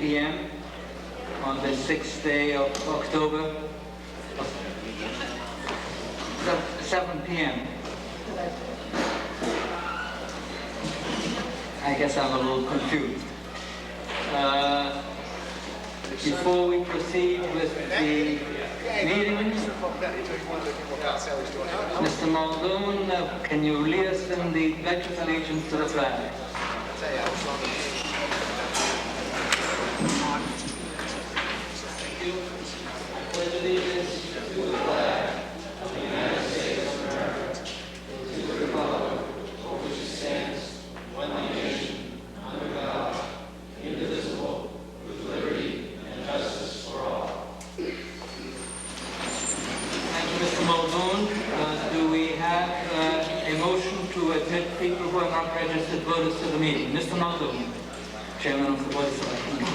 p.m. on the 6th day of October. 7 p.m. I guess I'm a little confused. Before we proceed with the meeting, Mr. Muldoon, can you lead us in the Pledge of Allegiance to the flag? Pledge allegiance to the flag of the United States of America, to the republic for which it stands, one nation, under God, indivisible, with liberty and justice for all. Thank you, Mr. Muldoon. Do we have a motion to admit people who are not registered voters to the meeting? Mr. Muldoon, Chairman of the Board of Selectmen.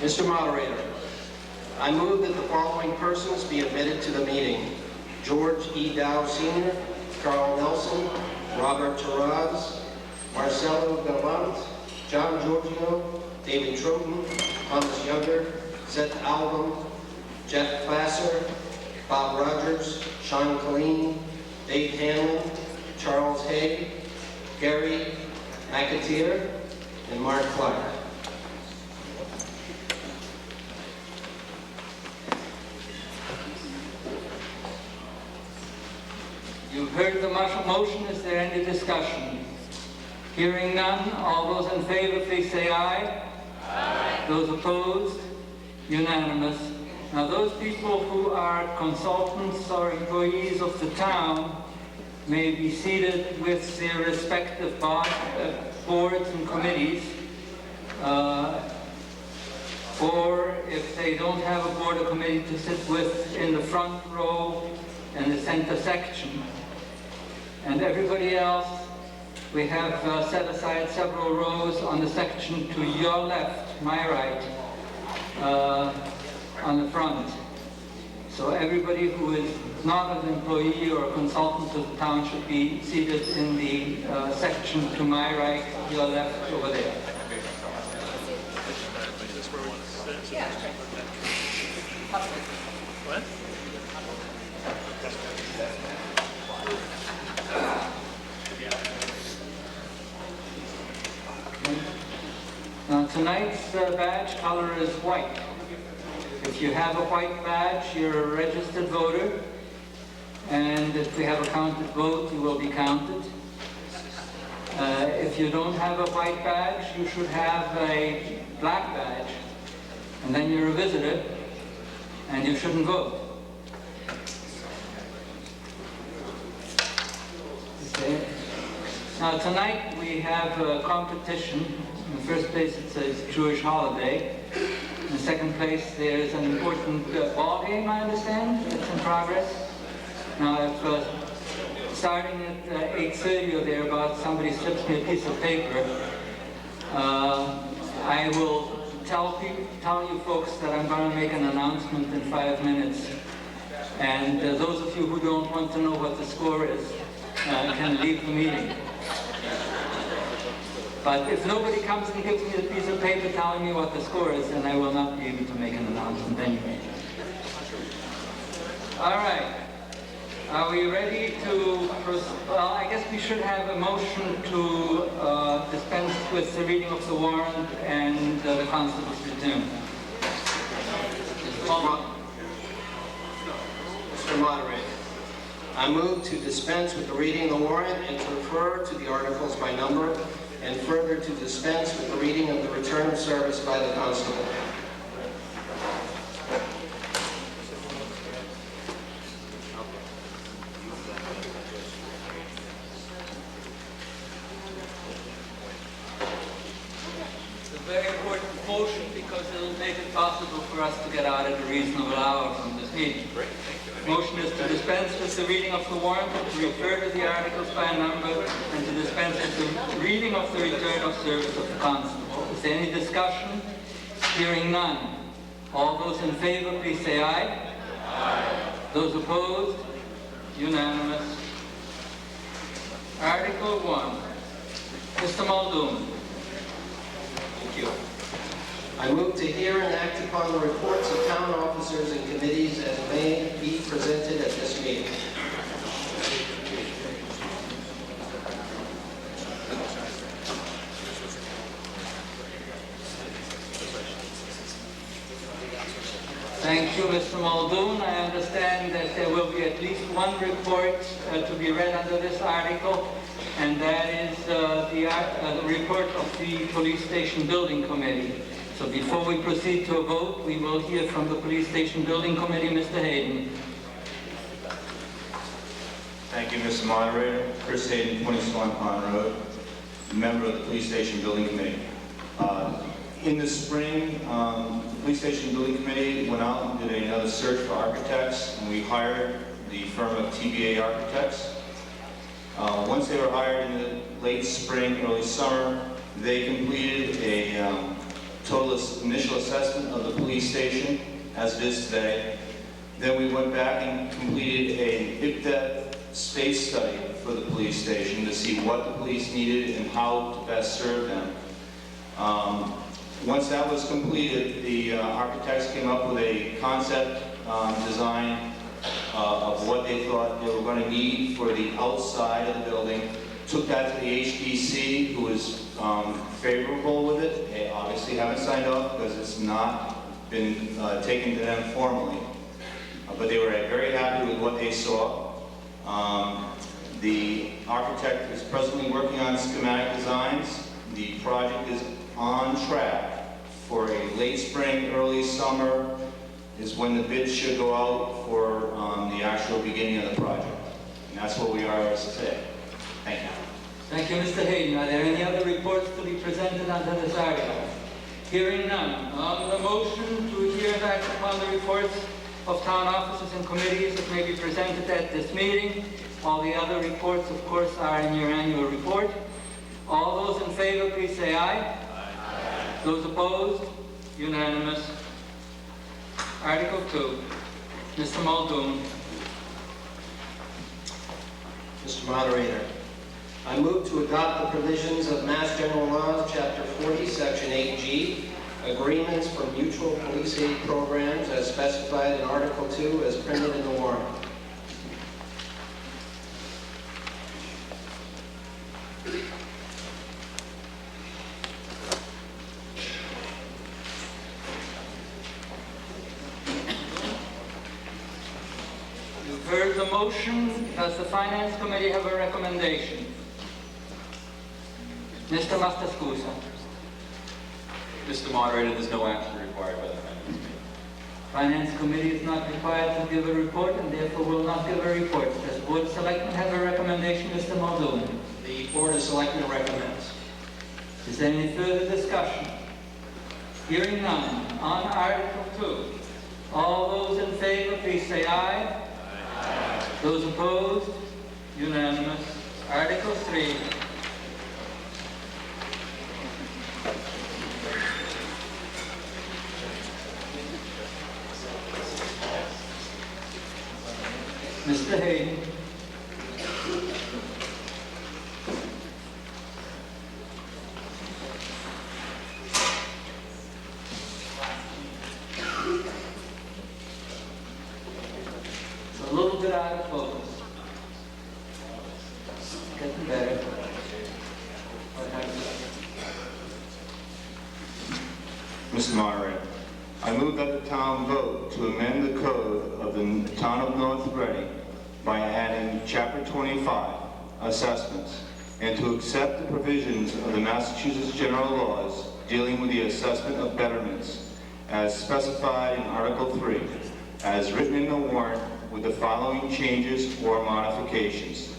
Mr. Moderator, I move that the following persons be admitted to the meeting: George E. Dow Sr., Carl Nelson, Robert Taraz, Marcelo Galvant, John Giorgio, David Troughton, Thomas Younger, Seth Album, Jeff Plasser, Bob Rogers, Sean Killeen, Dave Hanlon, Charles Hay, Gary McAteer, and Mark Clark. You've heard the motion. Is there any discussion? Hearing none, all those in favor, please say aye. Aye. Those opposed? Unanimous. Now, those people who are consultants or employees of the town may be seated with their respective boards and committees. Or if they don't have a board or committee to sit with, in the front row and the center section. And everybody else, we have set aside several rows on the section to your left, my right, on the front. So everybody who is not an employee or a consultant of the town should be seated in the section to my right, your left, over there. What? Now, tonight's badge color is white. If you have a white badge, you're a registered voter, and if we have a counted vote, you will be counted. If you don't have a white badge, you should have a black badge, and then you're a visitor, and you shouldn't vote. Okay. Now, tonight we have a competition. In the first place, it says Jewish holiday. In the second place, there is an important ball game, I understand, that's in progress. Now, if starting at 8:30 or thereabouts, somebody slips me a piece of paper, I will tell you folks that I'm going to make an announcement in 5 minutes. And those of you who don't want to know what the score is can leave the meeting. But if nobody comes and gives me a piece of paper telling me what the score is, then I will not be able to make an announcement anyway. All right. Are we ready to proceed? Well, I guess we should have a motion to dispense with the reading of the warrant and the constable's return. Mr. Moderator, I move to dispense with the reading of the warrant and to refer to the articles by number, and further to dispense with the reading of the return of service by the constable. It's a very important motion because it'll make it possible for us to get out at a reasonable hour from this meeting. Great, thank you. Motion is to dispense with the reading of the warrant, to refer to the articles by number, and to dispense with the reading of the return of service of the constable. Is there any discussion? Hearing none. All those in favor, please say aye. Aye. Those opposed? Unanimous. Article 1. Mr. Muldoon. Thank you. I move to hear and act upon the reports of town officers and committees as may be presented at this meeting. Thank you, Mr. Muldoon. I understand that there will be at least one report to be read under this article, and that is the report of the Police Station Building Committee. So before we proceed to a vote, we will hear from the Police Station Building Committee, Mr. Hayden. Thank you, Mr. Moderator. Chris Hayden, 20 Swan Pond Road, member of the Police Station Building Committee. In the spring, the Police Station Building Committee went out and did another search for architects, and we hired the firm of TBA Architects. Once they were hired in the late spring, early summer, they completed a total initial assessment of the police station as it is today. Then we went back and completed a IPDET space study for the police station to see what the police needed and how to best serve them. Once that was completed, the architects came up with a concept design of what they thought they were going to need for the outside of the building. Took that to the HDC, who was favorable with it. They obviously haven't signed off because it's not been taken to them formally. But they were very happy with what they saw. The architect is presently working on schematic designs. The project is on track for a late spring, early summer is when the bids should go out for the actual beginning of the project. And that's where we are as of today. Thank you. Thank you, Mr. Hayden. Are there any other reports to be presented under this article? Hearing none. On the motion to hear and act upon the reports of town officers and committees that may be presented at this meeting, all the other reports, of course, are in your annual report. All those in favor, please say aye. Aye. Those opposed? Unanimous. Article 2. Mr. Muldoon. Mr. Moderator, I move to adopt the provisions of Mass General Laws, Chapter 40, Section 8G, agreements for mutual police aid programs as specified in Article 2 as printed in the warrant. You've heard the motion. Does the Finance Committee have a recommendation? Mr. Mastascusa. Mr. Moderator, there's no action required by the Finance Committee. Finance Committee is not required to give a report and therefore will not give a report. Does the Board of Selectmen have a recommendation, Mr. Muldoon? The Board of Selectmen recommends. Is there any further discussion? Hearing none. On Article 2. All those in favor, please say aye. Aye. Those opposed? Unanimous. Article 3. Mr. Hayden. It's a little bit out of focus. It's getting better. What happens? Mr. Moderator, I move that the town vote to amend the code of the town of North Reading by adding Chapter 25, Assessments, and to accept the provisions of the Massachusetts General Laws dealing with the assessment of betterments as specified in Article 3, as written in the warrant with the following changes or modifications.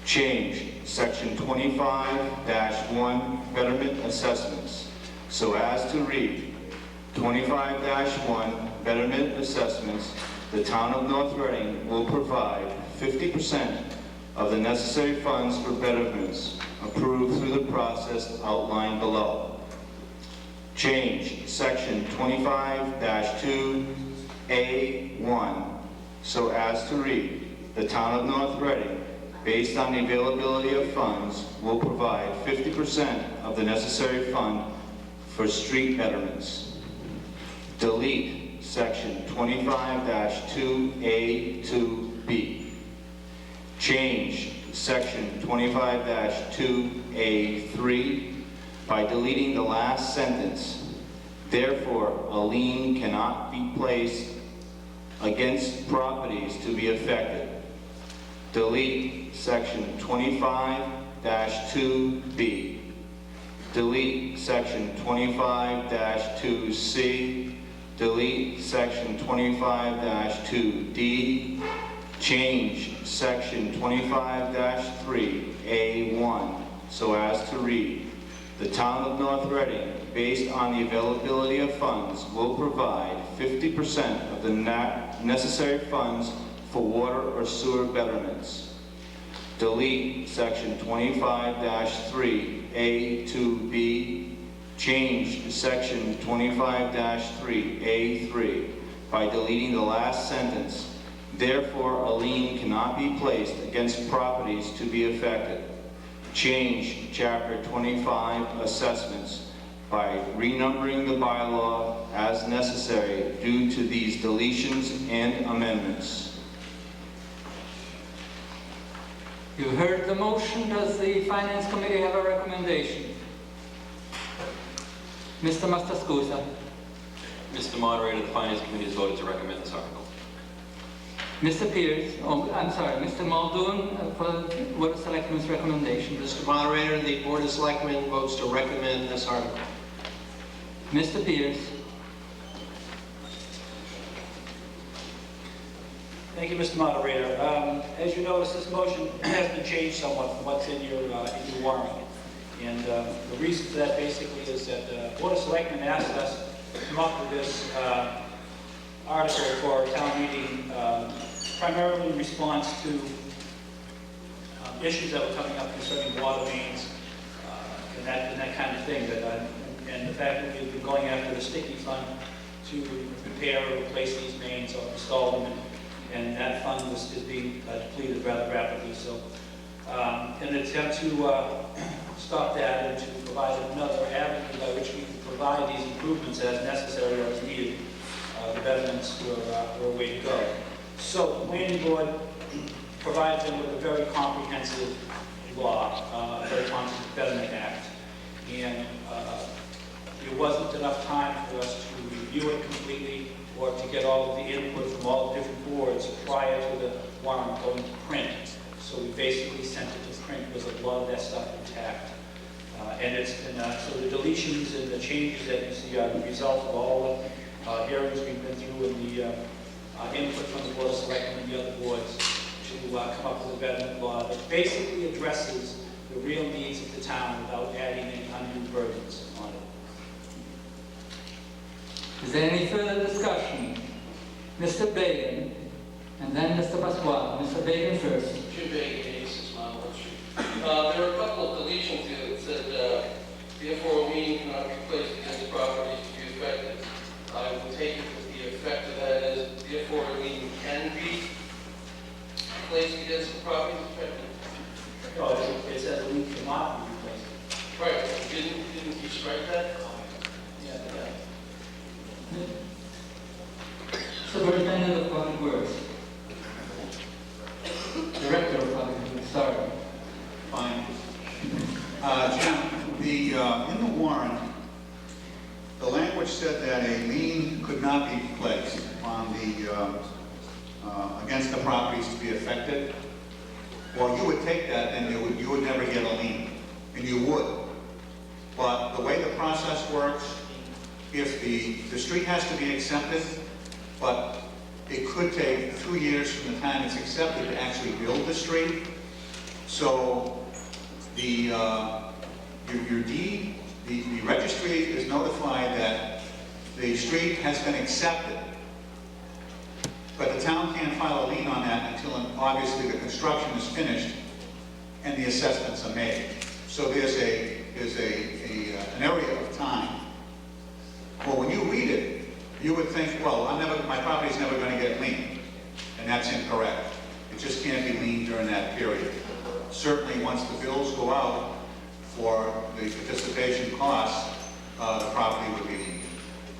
Change Section 25-1 Betterment Assessments so as to read 25-1 Betterment Assessments. The town of North Reading will provide 50% of the necessary funds for betterments approved through the process outlined below. Change Section 25-2A1 so as to read the town of North Reading, based on the availability of funds, will provide 50% of the necessary fund for street betterments. Delete section 25-2A to B. Change section 25-2A3 by deleting the last sentence. Therefore, a lien cannot be placed against properties to be affected. Delete section 25-2B. Delete section 25-2C. Delete section 25-2D. Change section 25-3A1 so as to read, the town of North Reading, based on the availability of funds, will provide 50% of the necessary funds for water or sewer betterments. Delete section 25-3A to B. Change section 25-3A3 by deleting the last sentence. Therefore, a lien cannot be placed against properties to be affected. Change chapter 25 assessments by renumbering the bylaw as necessary due to these deletions and amendments. You heard the motion. Does the Finance Committee have a recommendation? Mr. Mastascusa. Mr. Moderator, the Finance Committee has voted to recommend this article. Mr. Pierce, Mr. Muldoon for the Board of Selectmen's recommendation. Mr. Moderator, the Board of Selectmen votes to recommend this article. Mr. Pierce. Thank you, Mr. Moderator. As you notice, this motion has been changed somewhat from what's in your warrant. And the reason for that basically is that the Board of Selectmen asked us to come up with this article for our town meeting, primarily in response to issues that were coming up concerning water mains and that kind of thing. And the fact that we've been going after the sticky fund to repair or replace these mains or install them, and that fund is being depleted rather rapidly. So in an attempt to stop that and to provide another avenue by which we can provide these improvements as necessary or as needed, the betterments were a way to go. So the planning board provides them with a very comprehensive law, a very comprehensive Betterment Act. And there wasn't enough time for us to review it completely or to get all of the input from all the different boards prior to the warrant going to print. So we basically sent it to print with a lot of that stuff intact. So the deletions and the changes that you see are the result of all the hearings we've been through and the input from the Board of Selectmen and the other boards to come up with a betterment law that basically addresses the real needs of the town without adding any undue burdens on it. Is there any further discussion? Mr. Bagan, and then Mr. Pasquale. Mr. Bagan first. Jim Bagan, 86 Mile Wood Street. There are a couple of deletions here that said, therefore a lien cannot be placed against properties to be affected. I will take it that the effect of that is, therefore a lien can be placed against the properties affected. No, it says a lien cannot be replaced. Right, didn't you strike that? Yeah. Superintendent of Public Works. Director of Public Works, sorry. Fine. Jim, in the warrant, the language said that a lien could not be placed on the against the properties to be affected. Well, you would take that and you would never get a lien, and you would. But the way the process works, if the street has to be accepted, but it could take 2 years from the time it's accepted to actually build the street. So your deed, the registry is notified that the street has been accepted, but the town can't file a lien on that until obviously the construction is finished and the assessments are made. So there's an area of time. Well, when you read it, you would think, well, my property's never going to get liened, and that's incorrect. It just can't be liened during that period. Certainly, once the bills go out for the participation costs, the property would be